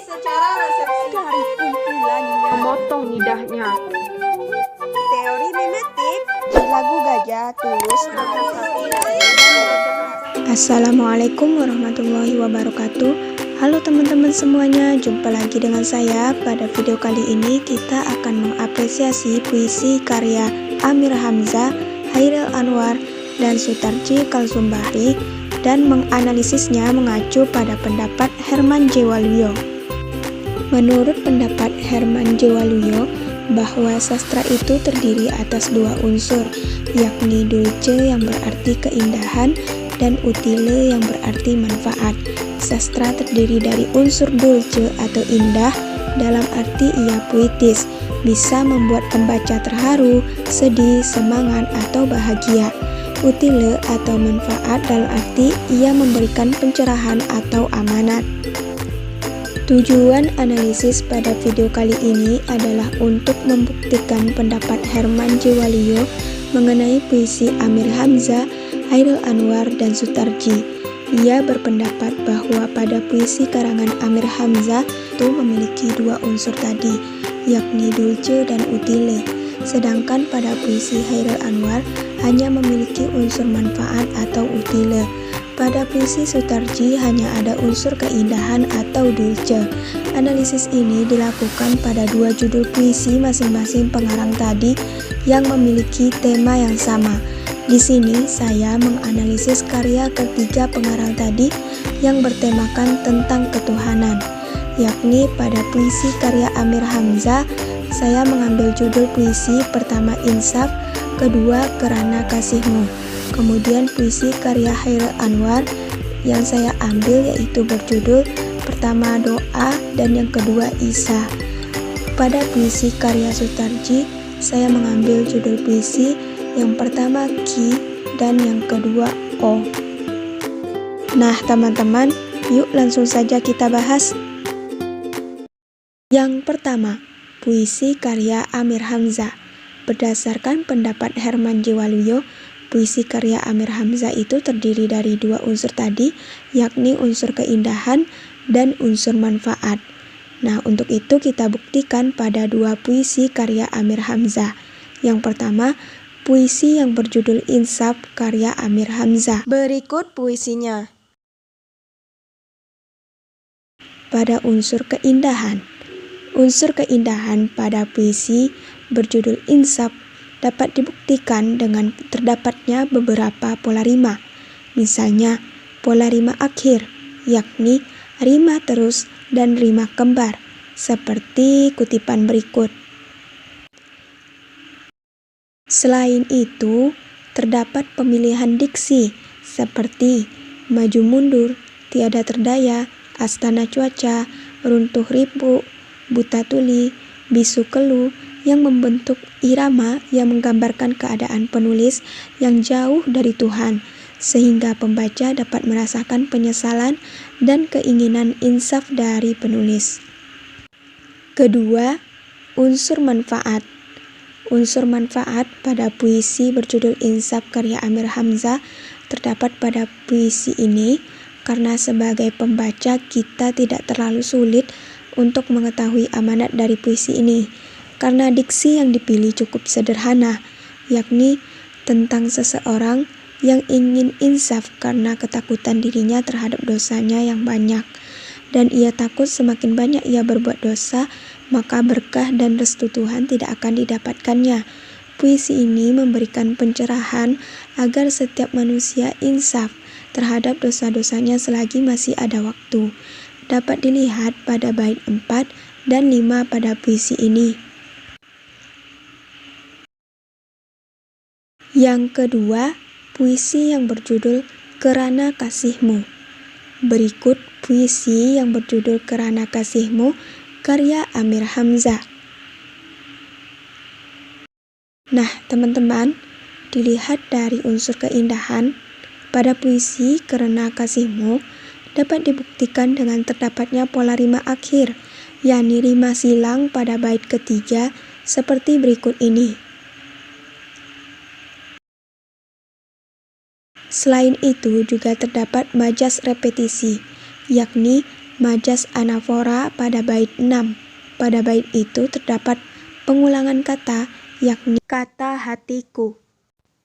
secara resepsi. Cari kumpulannya. Memotong lidahnya. Teori mimetik. Lagu Gajah Tulus. Assalamualaikum warahmatullahi wabarakatuh. Halo teman-teman semuanya, jumpa lagi dengan saya. Pada video kali ini kita akan mengapresiasi puisi karya Amir Hamzah, Hairil Anwar, dan Sutarji Kalsumbahri, dan menganalisisnya mengacu pada pendapat Herman J. Waluyo. Menurut pendapat Herman J. Waluyo, bahwa sastra itu terdiri atas dua unsur, yakni dulce yang berarti keindahan dan utile yang berarti manfaat. Sastra terdiri dari unsur dulce atau indah dalam arti ia puitis, bisa membuat pembaca terharu, sedih, semangat, atau bahagia. Utile atau manfaat dalam arti ia memberikan pencerahan atau amanat. Tujuan analisis pada video kali ini adalah untuk membuktikan pendapat Herman J. Waluyo mengenai puisi Amir Hamzah, Hairil Anwar, dan Sutarji. Ia berpendapat bahwa pada puisi karangan Amir Hamzah itu memiliki dua unsur tadi, yakni dulce dan utile. Sedangkan pada puisi Hairil Anwar hanya memiliki unsur manfaat atau utile. Pada puisi Sutarji hanya ada unsur keindahan atau dulce. Analisis ini dilakukan pada dua judul puisi masing-masing pengarang tadi yang memiliki tema yang sama. Di sini saya menganalisis karya ketiga pengarang tadi yang bertemakan tentang ketuhanan, yakni pada puisi karya Amir Hamzah saya mengambil judul puisi pertama Insaf, kedua Kerana Kasihmu. Kemudian puisi karya Hairil Anwar yang saya ambil yaitu berjudul pertama Doa dan yang kedua Isa. Pada puisi karya Sutarji saya mengambil judul puisi yang pertama Ki dan yang kedua O. Nah teman-teman, yuk langsung saja kita bahas. Yang pertama, puisi karya Amir Hamzah. Berdasarkan pendapat Herman J. Waluyo, puisi karya Amir Hamzah itu terdiri dari dua unsur tadi, yakni unsur keindahan dan unsur manfaat. Nah, untuk itu kita buktikan pada dua puisi karya Amir Hamzah. Yang pertama, puisi yang berjudul Insaf karya Amir Hamzah. Berikut puisinya. Pada unsur keindahan. Unsur keindahan pada puisi berjudul Insaf dapat dibuktikan dengan terdapatnya beberapa pola rima. Misalnya, pola rima akhir, yakni rima terus dan rima kembar, seperti kutipan berikut. Selain itu, terdapat pemilihan diksi seperti maju mundur, tiada terdaya, astana cuaca, runtuh ribu, buta tuli, bisu kelu yang membentuk irama yang menggambarkan keadaan penulis yang jauh dari Tuhan, sehingga pembaca dapat merasakan penyesalan dan keinginan insaf dari penulis. Kedua, unsur manfaat. Unsur manfaat pada puisi berjudul Insaf karya Amir Hamzah terdapat pada puisi ini karena sebagai pembaca kita tidak terlalu sulit untuk mengetahui amanat dari puisi ini karena diksi yang dipilih cukup sederhana, yakni tentang seseorang yang ingin insaf karena ketakutan dirinya terhadap dosanya yang banyak, dan ia takut semakin banyak ia berbuat dosa maka berkah dan restu Tuhan tidak akan didapatkannya. Puisi ini memberikan pencerahan agar setiap manusia insaf terhadap dosa-dosanya selagi masih ada waktu. Dapat dilihat pada bait 4 dan 5 pada puisi ini. Yang kedua, puisi yang berjudul Kerana Kasihmu. Berikut puisi yang berjudul Kerana Kasihmu karya Amir Hamzah. Nah, teman-teman, dilihat dari unsur keindahan pada puisi Kerana Kasihmu dapat dibuktikan dengan terdapatnya pola rima akhir, yakni rima silang pada bait ketiga seperti berikut ini. Selain itu juga terdapat majas repetisi, yakni majas anafora pada bait 6. Pada bait itu terdapat pengulangan kata, yakni kata hatiku.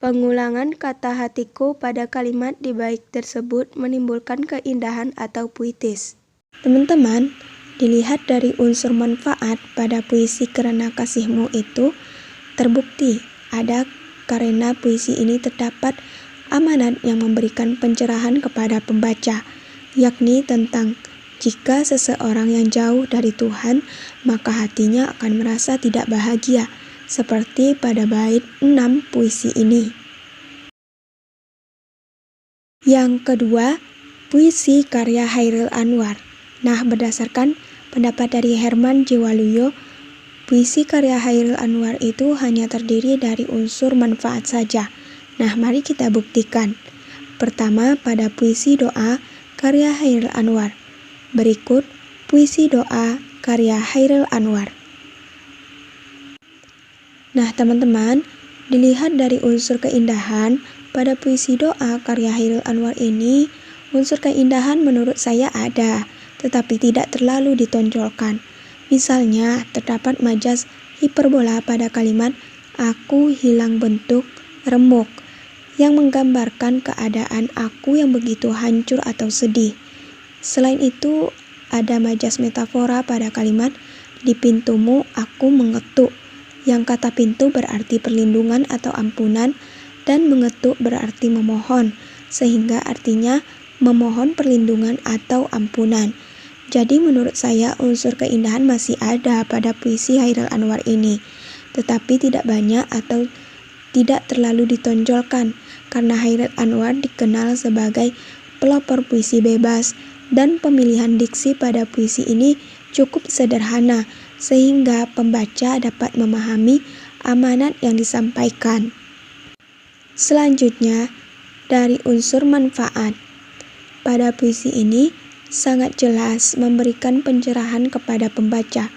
Pengulangan kata hatiku pada kalimat di bait tersebut menimbulkan keindahan atau puitis. Teman-teman, dilihat dari unsur manfaat pada puisi Karena Kasihmu itu terbukti ada karena puisi ini terdapat amanat yang memberikan pencerahan kepada pembaca, yakni tentang jika seseorang yang jauh dari Tuhan, maka hatinya akan merasa tidak bahagia, seperti pada bait 6 puisi ini. Yang kedua, puisi karya Chairil Anwar. Nah, berdasarkan pendapat dari Herman J. Waluyo, puisi karya Chairil Anwar itu hanya terdiri dari unsur manfaat saja. Nah, mari kita buktikan. Pertama, pada puisi doa karya Chairil Anwar. Berikut puisi doa karya Chairil Anwar. Nah, teman-teman, dilihat dari unsur keindahan pada puisi doa karya Chairil Anwar ini, unsur keindahan menurut saya ada, tetapi tidak terlalu ditonjolkan. Misalnya, terdapat majas hiperbola pada kalimat aku hilang bentuk remuk, yang menggambarkan keadaan aku yang begitu hancur atau sedih. Selain itu, ada majas metafora pada kalimat di pintumu aku mengetuk, yang kata pintu berarti perlindungan atau ampunan, dan mengetuk berarti memohon, sehingga artinya memohon perlindungan atau ampunan. Jadi menurut saya unsur keindahan masih ada pada puisi Chairil Anwar ini, tetapi tidak banyak atau tidak terlalu ditonjolkan, karena Chairil Anwar dikenal sebagai pelopor puisi bebas, dan pemilihan diksi pada puisi ini cukup sederhana, sehingga pembaca dapat memahami amanat yang disampaikan. Selanjutnya, dari unsur manfaat. Pada puisi ini sangat jelas memberikan pencerahan kepada pembaca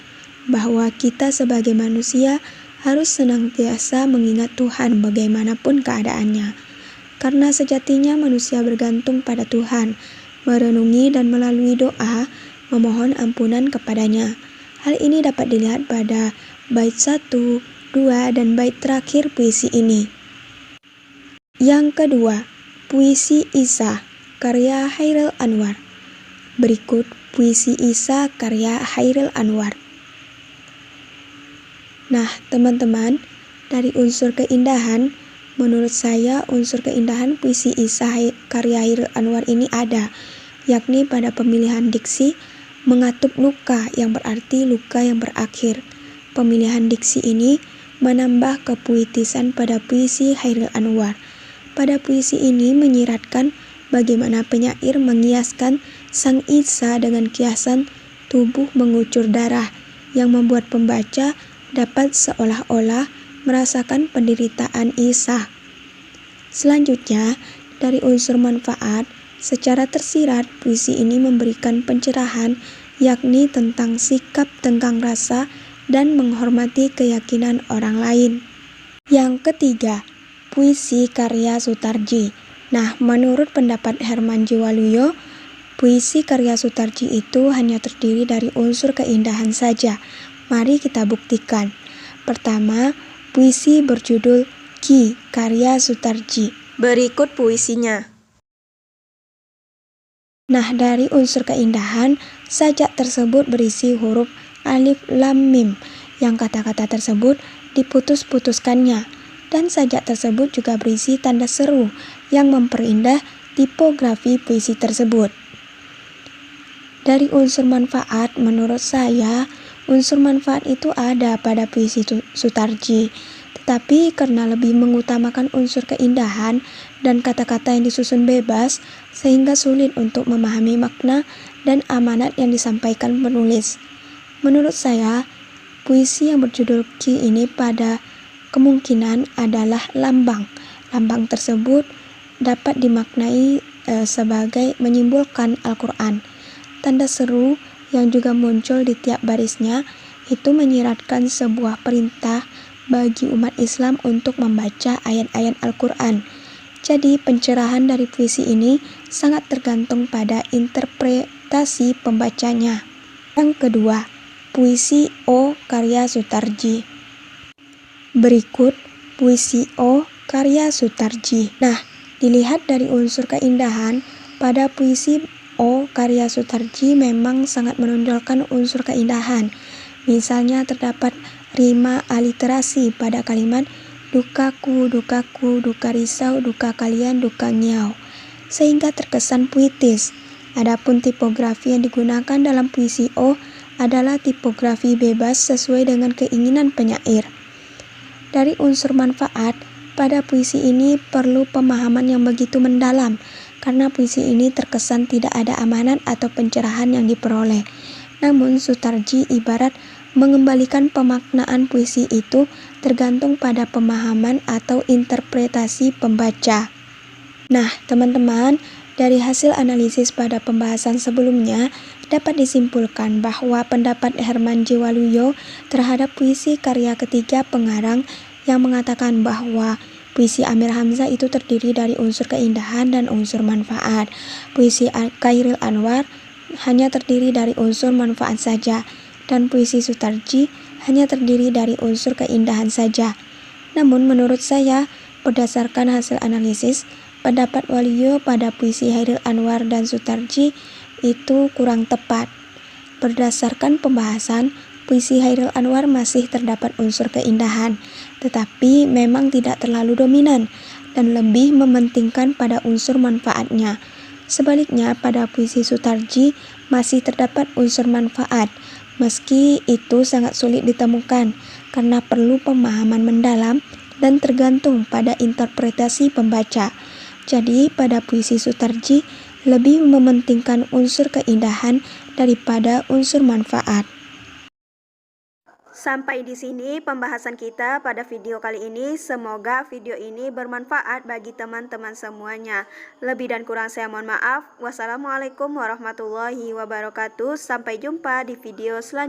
bahwa kita sebagai manusia harus senantiasa mengingat Tuhan bagaimanapun keadaannya. Karena sejatinya manusia bergantung pada Tuhan, merenungi dan melalui doa memohon ampunan kepadanya. Hal ini dapat dilihat pada bait 1, 2, dan bait terakhir puisi ini. Yang kedua, puisi Isa karya Chairil Anwar. Berikut puisi Isa karya Chairil Anwar. Nah, teman-teman, dari unsur keindahan, menurut saya unsur keindahan puisi Isa karya Chairil Anwar ini ada, yakni pada pemilihan diksi mengatup luka yang berarti luka yang berakhir. Pemilihan diksi ini menambah kepuitisan pada puisi Chairil Anwar. Pada puisi ini menyiratkan bagaimana penyair mengiaskan Sang Isa dengan kiasan tubuh mengucur darah yang membuat pembaca dapat seolah-olah merasakan penderitaan Isa. Selanjutnya, dari unsur manfaat, secara tersirat puisi ini memberikan pencerahan, yakni tentang sikap tenggang rasa dan menghormati keyakinan orang lain. Yang ketiga, puisi karya Sutarji. Nah, menurut pendapat Herman J. Waluyo, puisi karya Sutarji itu hanya terdiri dari unsur keindahan saja. Mari kita buktikan. Pertama, puisi berjudul Ki karya Sutarji. Berikut puisinya. Nah, dari unsur keindahan, sajak tersebut berisi huruf alif lam mim, yang kata-kata tersebut diputus-putuskannya, dan sajak tersebut juga berisi tanda seru yang memperindah tipografi puisi tersebut. Dari unsur manfaat, menurut saya, unsur manfaat itu ada pada puisi Sutarji, tetapi karena lebih mengutamakan unsur keindahan dan kata-kata yang disusun bebas, sehingga sulit untuk memahami makna dan amanat yang disampaikan penulis. Menurut saya, puisi yang berjudul Ki ini pada kemungkinan adalah lambang. Lambang tersebut dapat dimaknai sebagai menyimbolkan Al-Quran. Tanda seru yang juga muncul di tiap barisnya itu menyiratkan sebuah perintah bagi umat Islam untuk membaca ayat-ayat Al-Quran. Jadi pencerahan dari puisi ini sangat tergantung pada interpretasi pembacanya. Yang kedua, puisi O karya Sutarji. Berikut puisi O karya Sutarji. Nah, dilihat dari unsur keindahan, pada puisi O karya Sutarji memang sangat menonjolkan unsur keindahan. Misalnya terdapat rima aliterasi pada kalimat dukaku, dukaku, duka risau, duka kalian, duka ngiau, sehingga terkesan puitis. Adapun tipografi yang digunakan dalam puisi O adalah tipografi bebas sesuai dengan keinginan penyair. Dari unsur manfaat, pada puisi ini perlu pemahaman yang begitu mendalam, karena puisi ini terkesan tidak ada amanat atau pencerahan yang diperoleh. Namun Sutarji ibarat mengembalikan pemaknaan puisi itu tergantung pada pemahaman atau interpretasi pembaca. Nah, teman-teman, dari hasil analisis pada pembahasan sebelumnya, dapat disimpulkan bahwa pendapat Herman J. Waluyo terhadap puisi karya ketiga pengarang yang mengatakan bahwa puisi Amir Hamzah itu terdiri dari unsur keindahan dan unsur manfaat. Puisi Chairil Anwar hanya terdiri dari unsur manfaat saja, dan puisi Sutarji hanya terdiri dari unsur keindahan saja. Namun menurut saya, berdasarkan hasil analisis, pendapat Waluyo pada puisi Chairil Anwar dan Sutarji itu kurang tepat. Berdasarkan pembahasan, puisi Chairil Anwar masih terdapat unsur keindahan, tetapi memang tidak terlalu dominan dan lebih mementingkan pada unsur manfaatnya. Sebaliknya, pada puisi Sutarji masih terdapat unsur manfaat, meski itu sangat sulit ditemukan karena perlu pemahaman mendalam dan tergantung pada interpretasi pembaca. Jadi, pada puisi Sutarji lebih mementingkan unsur keindahan daripada unsur manfaat. Sampai di sini pembahasan kita pada video kali ini. Semoga video ini bermanfaat bagi teman-teman semuanya. Lebih dan kurang saya mohon maaf. Wassalamualaikum warahmatullahi wabarakatuh. Sampai jumpa di video selanjutnya.